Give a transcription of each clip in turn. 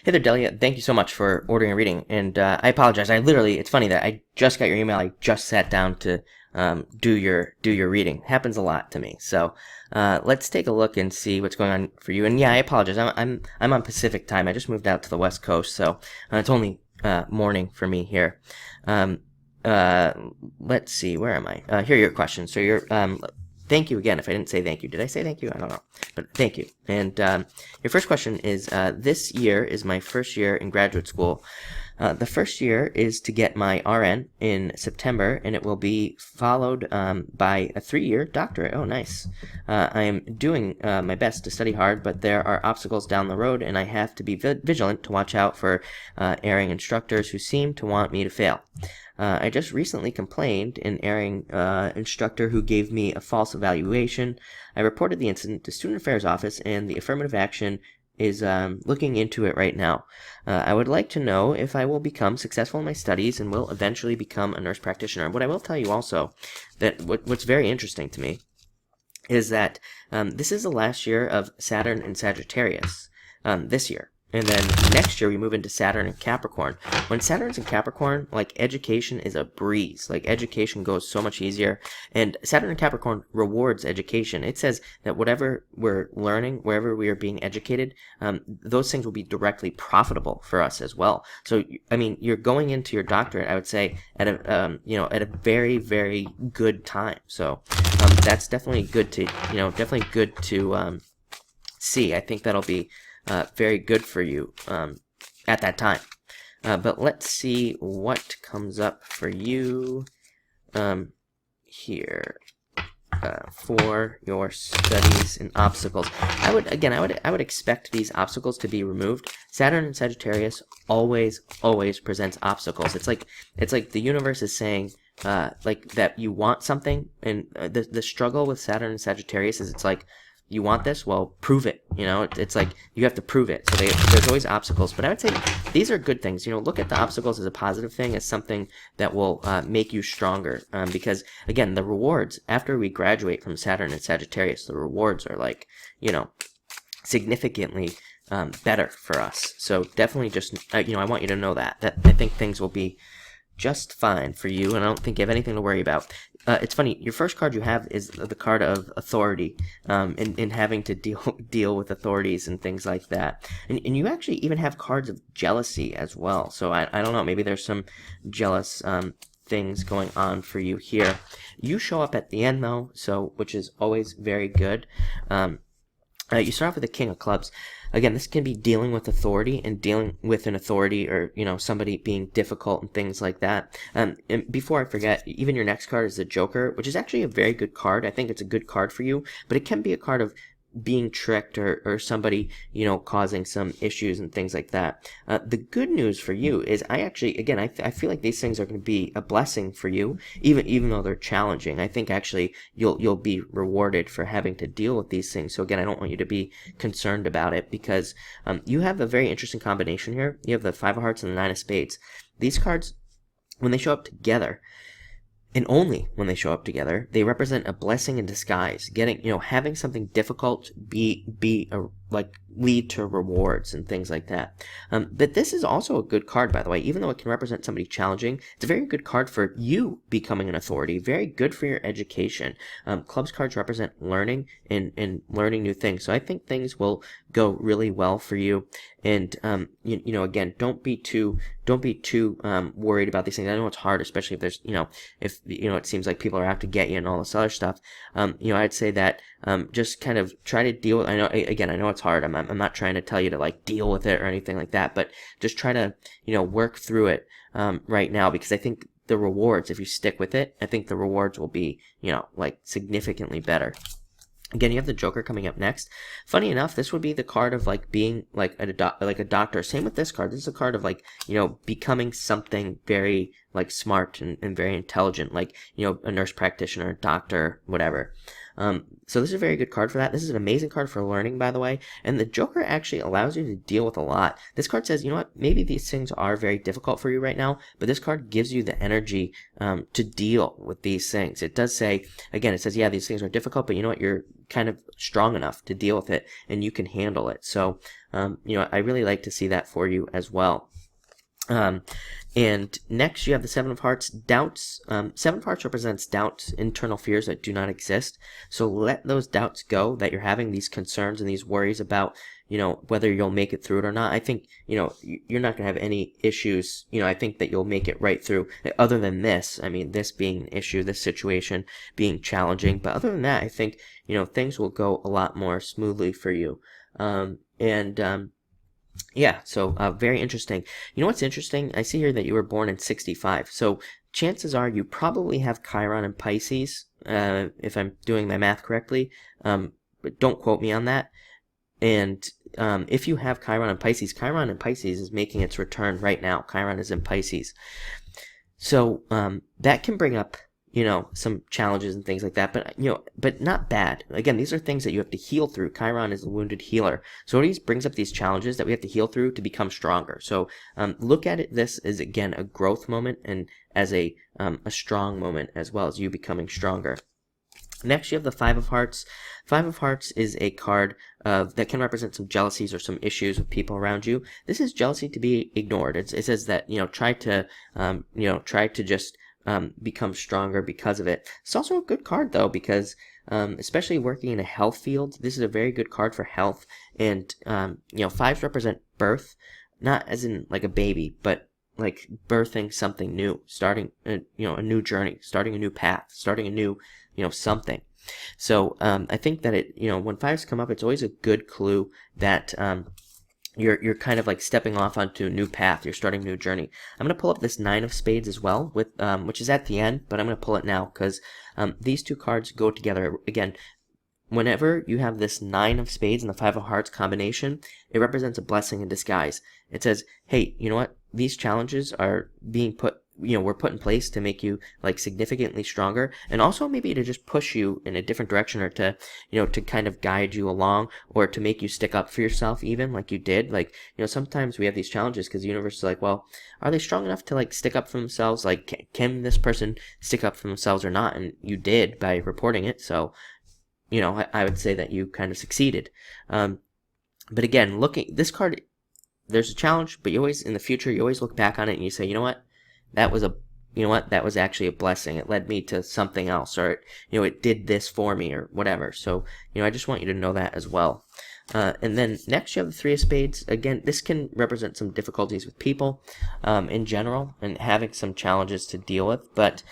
Hey there, Delia. Thank you so much for ordering a reading. And I apologize. It's funny that I just got your email. I just sat down to do your reading. Happens a lot to me. So let's take a look and see what's going on for you. And yeah, I apologize. I'm on Pacific time. I just moved out to the West Coast, so it's only morning for me here. Um, uh, let's see. Where am I? Here are your questions. So thank you again. If I didn't say thank you, did I say thank you? I don't know, but thank you. And your first question is, this year is my first year in graduate school. The first year is to get my RN in September, and it will be followed by a 3-year doctorate. Oh, nice. I am doing my best to study hard, but there are obstacles down the road, and I have to be vigilant to watch out for erring instructors who seem to want me to fail. I just recently complained an erring instructor who gave me a false evaluation. I reported the incident to Student Affairs Office, and the affirmative action is looking into it right now. I would like to know if I will become successful in my studies and will eventually become a nurse practitioner. What I will tell you also, that what's very interesting to me, is that this is the last year of Saturn and Sagittarius this year. And then next year we move into Saturn and Capricorn. When Saturn's in Capricorn, like, education is a breeze. Like, education goes so much easier. And Saturn and Capricorn rewards education. It says that whatever we're learning, wherever we are being educated, those things will be directly profitable for us as well. So, I mean, you're going into your doctorate, I would say, at a very, very good time. So, that's definitely good to see. I think that'll be very good for you at that time. But let's see what comes up for you here for your studies and obstacles. I would expect these obstacles to be removed. Saturn and Sagittarius always presents obstacles. It's like the universe is saying, like, that you want something, and the struggle with Saturn and Sagittarius is, it's like, you want this? Well, prove it. It's like you have to prove it. So there's always obstacles. But I would say these are good things. Look at the obstacles as a positive thing, as something that will make you stronger. Because, again, the rewards, after we graduate from Saturn and Sagittarius, the rewards are, like, significantly better for us. So definitely just, I want you to know that I think things will be just fine for you, and I don't think you have anything to worry about. It's funny, your first card you have is the card of authority, in having to deal with authorities and things like that. And you actually even have cards of jealousy as well. So I don't know, maybe there's some jealous things going on for you here. You show up at the end, though, which is always very good. You start off with the King of Clubs. Again, this can be dealing with authority and dealing with an authority, or, somebody being difficult and things like that. And before I forget, even your next card is the Joker, which is actually a very good card. I think it's a good card for you, but it can be a card of being tricked, or somebody, causing some issues and things like that. The good news for you is I feel like these things are going to be a blessing for you, even though they're challenging. I think actually you'll be rewarded for having to deal with these things. So again, I don't want you to be concerned about it, because you have a very interesting combination here. You have the Five of Hearts and the Nine of Spades. These cards, when they show up together, and only when they show up together, they represent a blessing in disguise. Having something difficult lead to rewards and things like that. But this is also a good card, by the way. Even though it can represent somebody challenging, it's a very good card for you becoming an authority. Very good for your education. Clubs cards represent learning and learning new things. So I think things will go really well for you. And again, don't be too worried about these things. I know it's hard, especially if there's it seems like people are out to get you and all this other stuff. I'd say that just kind of try to deal with. I know it's hard. I'm not trying to tell you to, like, deal with it or anything like that, but just try to work through it right now, because I think the rewards, if you stick with it, I think the rewards will be significantly better. Again, you have the Joker coming up next. Funny enough, this would be the card of, like, being like a doctor. Same with this card. This is a card of, like, becoming something very, like, smart and very intelligent, like, a nurse practitioner, doctor, whatever. So this is a very good card for that. This is an amazing card for learning, by the way. And the Joker actually allows you to deal with a lot. This card says, you know what, maybe these things are very difficult for you right now, but this card gives you the energy to deal with these things. It does say, again, it says, yeah, these things are difficult, but you know what, you're kind of strong enough to deal with it, and you can handle it. So, you know, I really like to see that for you as well. And next you have the Seven of Hearts, doubts. Seven of Hearts represents doubts, internal fears that do not exist. So let those doubts go that you're having, these concerns and these worries about, you know, whether you'll make it through it or not. I think, you know, you're not going to have any issues. You know, I think that you'll make it right through. Other than this, I mean, this being an issue, this situation being challenging. But other than that, I think, you know, things will go a lot more smoothly for you. Yeah, so very interesting. You know what's interesting? I see here that you were born in 65. So chances are you probably have Chiron and Pisces, if I'm doing my math correctly. But don't quote me on that. And if you have Chiron and Pisces is making its return right now. Chiron is in Pisces. So that can bring up, you know, some challenges and things like that, but, you know, but not bad. Again, these are things that you have to heal through. Chiron is a wounded healer. So he brings up these challenges that we have to heal through to become stronger. So look at it, this is, again, a growth moment and as a strong moment as well as you becoming stronger. Next, you have the Five of Hearts. Five of Hearts is a card that can represent some jealousies or some issues with people around you. This is jealousy to be ignored. It says that, you know, try to just become stronger because of it. It's also a good card though, because especially working in a health field, this is a very good card for health. And you know, fives represent birth, not as in like a baby, but like birthing something new, starting you know, a new journey, starting a new path, starting a new, you know, something. So I think that it, you know, when fives come up, it's always a good clue that you're kind of like stepping off onto a new path. You're starting a new journey. I'm going to pull up this Nine of Spades as well, with which is at the end, but I'm going to pull it now because these two cards go together. Again, whenever you have this Nine of Spades and the Five of Hearts combination, it represents a blessing in disguise. It says, hey, you know what? These challenges are being put, you know, were put in place to make you like significantly stronger, and also maybe to just push you in a different direction, or to, you know, to kind of guide you along, or to make you stick up for yourself, even like you did. Like, you know, sometimes we have these challenges because the universe is like, well, are they strong enough to like stick up for themselves? Like, can this person stick up for themselves or not? And you did by reporting it. So, you know, I would say that you kind of succeeded. But again, looking this card, there's a challenge, but you always, in the future, you always look back on it and you say, you know what? That was that was actually a blessing. It led me to something else, or, you know, it did this for me, or whatever. So, you know, I just want you to know that as well. And then next you have the Three of Spades. Again, this can represent some difficulties with people in general, and having some challenges to deal with. But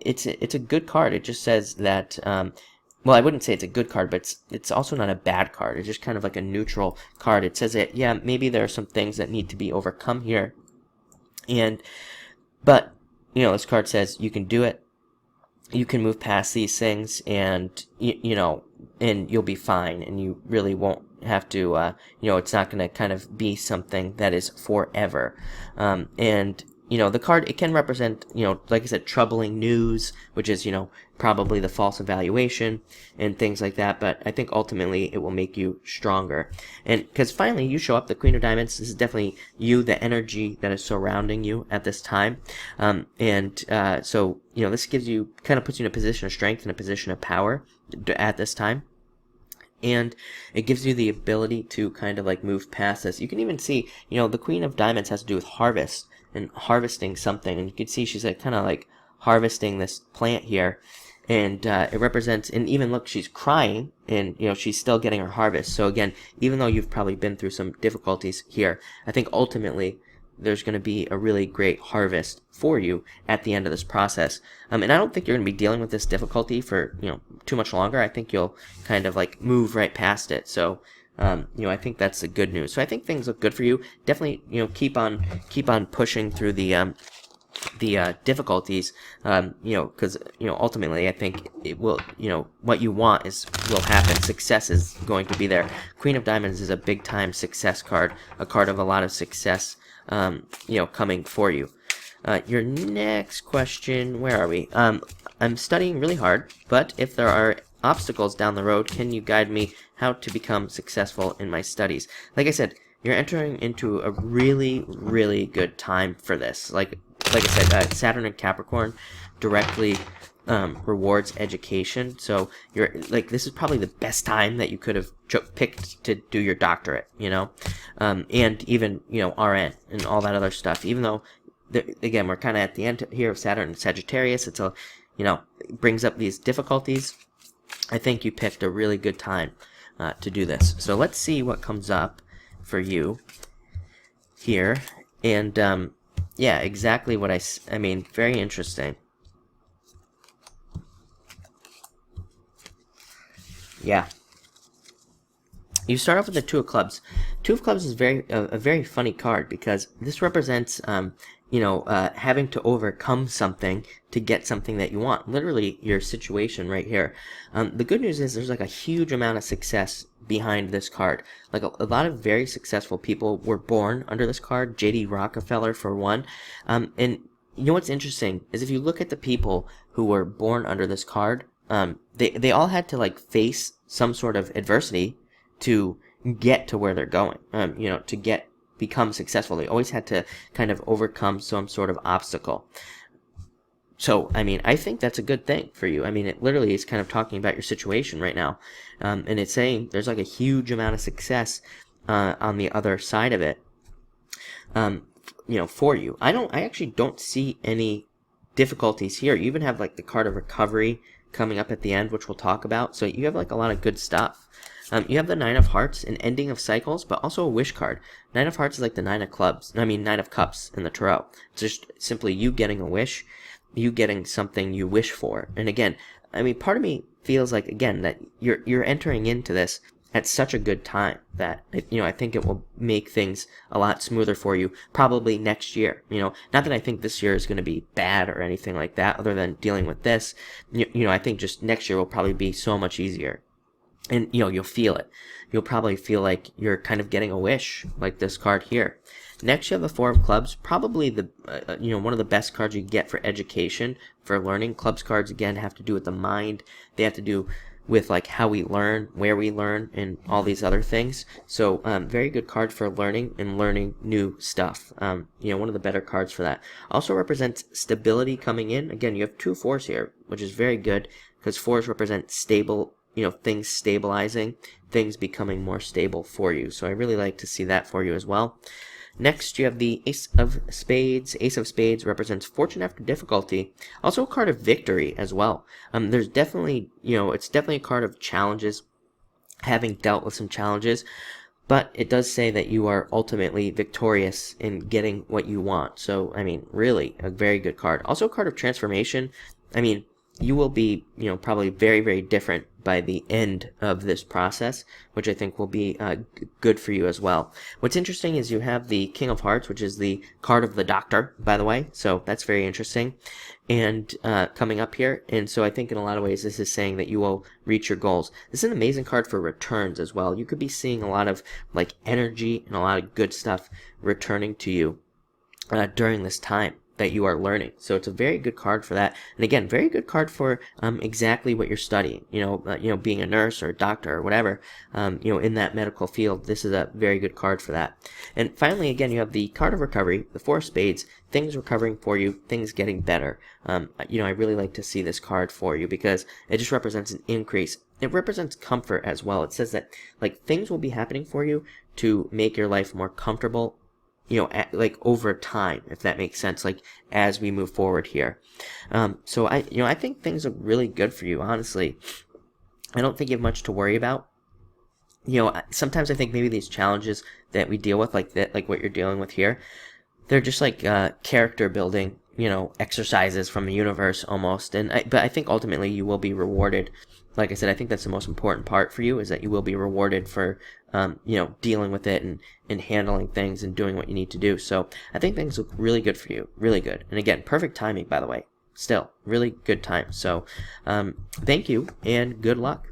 it's a good card. It just says that, well, I wouldn't say it's a good card, but it's also not a bad card. It's just kind of like a neutral card. It says that, yeah, maybe there are some things that need to be overcome here. But, you know, this card says you can do it. You can move past these things, and, you know, and you'll be fine, and you really won't have to, you know, it's not going to kind of be something that is forever. And, you know, the card, it can represent, you know, like I said, troubling news, which is, you know, probably the false evaluation and things like that. But I think ultimately it will make you stronger. And because finally you show up, the Queen of Diamonds, this is definitely you, the energy that is surrounding you at this time. So, you know, this gives you, kind of puts you in a position of strength and a position of power at this time. And it gives you the ability to kind of like move past this. You can even see, you know, the Queen of Diamonds has to do with harvest and harvesting something. And you can see she's like kind of like harvesting this plant here. And it represents, and even look, she's crying, and, you know, she's still getting her harvest. So again, even though you've probably been through some difficulties here, I think ultimately there's going to be a really great harvest for you at the end of this process. And I don't think you're going to be dealing with this difficulty for, you know, too much longer. I think you'll kind of like move right past it. So, you know, I think that's the good news. So I think things look good for you. Definitely, you know, keep on pushing through the difficulties, you know, because, you know, ultimately I think it will, you know, what you want will happen. Success is going to be there. Queen of Diamonds is a big time success card, a card of a lot of success, you know, coming for you. Your next question, where are we? I'm studying really hard, but if there are obstacles down the road, can you guide me how to become successful in my studies? Like I said, you're entering into a really, really good time for this. Like I said, Saturn and Capricorn directly rewards education. So you're like, this is probably the best time that you could have picked to do your doctorate, you know, and even, you know, RN and all that other stuff. Even though, again, we're kind of at the end here of Saturn and Sagittarius. It's a, you know, it brings up these difficulties. I think you picked a really good time to do this. So let's see what comes up for you here. And yeah, exactly what I mean, very interesting. Yeah. You start off with the Two of Clubs. Two of Clubs is a very funny card because this represents, you know, having to overcome something to get something that you want. Literally, your situation right here. The good news is there's like a huge amount of success behind this card. Like a lot of very successful people were born under this card. J.D. Rockefeller, for one. And you know what's interesting is if you look at the people who were born under this card, they all had to like face some sort of adversity to get to where they're going, you know, to become successful. They always had to kind of overcome some sort of obstacle. So, I mean, I think that's a good thing for you. I mean, it literally is kind of talking about your situation right now. And it's saying there's like a huge amount of success on the other side of it, you know, for you. I actually don't see any difficulties here. You even have like the card of recovery coming up at the end, which we'll talk about. So you have like a lot of good stuff. You have the Nine of Hearts, an ending of cycles, but also a wish card. Nine of Hearts is like the Nine of Cups in the Tarot. It's just simply you getting a wish, you getting something you wish for. And again, I mean, part of me feels like, again, that you're entering into this at such a good time that, you know, I think it will make things a lot smoother for you probably next year. You know, not that I think this year is going to be bad or anything like that, other than dealing with this. You know, I think just next year will probably be so much easier. And, you know, you'll feel it. You'll probably feel like you're kind of getting a wish, like this card here. Next, you have the Four of Clubs, probably the, you know, one of the best cards you get for education, for learning. Clubs cards, again, have to do with the mind. They have to do with, like, how we learn, where we learn, and all these other things. So, very good card for learning and learning new stuff. You know, one of the better cards for that. Also represents stability coming in. Again, you have 2 4s here, which is very good, because 4s represent stable, you know, things stabilizing, things becoming more stable for you. So I really like to see that for you as well. Next, you have the Ace of Spades. Ace of Spades represents fortune after difficulty. Also a card of victory as well. There's definitely, you know, it's definitely a card of challenges, having dealt with some challenges, but it does say that you are ultimately victorious in getting what you want. So, I mean, really a very good card. Also a card of transformation. I mean, you will be, you know, probably very, very different by the end of this process, which I think will be good for you as well. What's interesting is you have the King of Hearts, which is the card of the Doctor, by the way, so that's very interesting, and coming up here, and so I think in a lot of ways this is saying that you will reach your goals. This is an amazing card for returns as well. You could be seeing a lot of, like, energy and a lot of good stuff returning to you during this time that you are learning. So it's a very good card for that. And again, very good card for exactly what you're studying. You know, being a nurse or a doctor or whatever, you know, in that medical field, this is a very good card for that. And finally, again, you have the card of recovery, the Four of Spades, things recovering for you, things getting better. You know, I really like to see this card for you because it just represents an increase. It represents comfort as well. It says that, like, things will be happening for you to make your life more comfortable, you know, like over time, if that makes sense, like as we move forward here. So I think things are really good for you, honestly. I don't think you have much to worry about. You know, sometimes I think maybe these challenges that we deal with, like that, like what you're dealing with here, they're just like character building, you know, exercises from the universe almost. But I think ultimately you will be rewarded. Like I said, I think that's the most important part for you, is that you will be rewarded for, you know, dealing with it and handling things and doing what you need to do. So I think things look really good for you, really good. And again, perfect timing, by the way. Still, really good time. So thank you and good luck.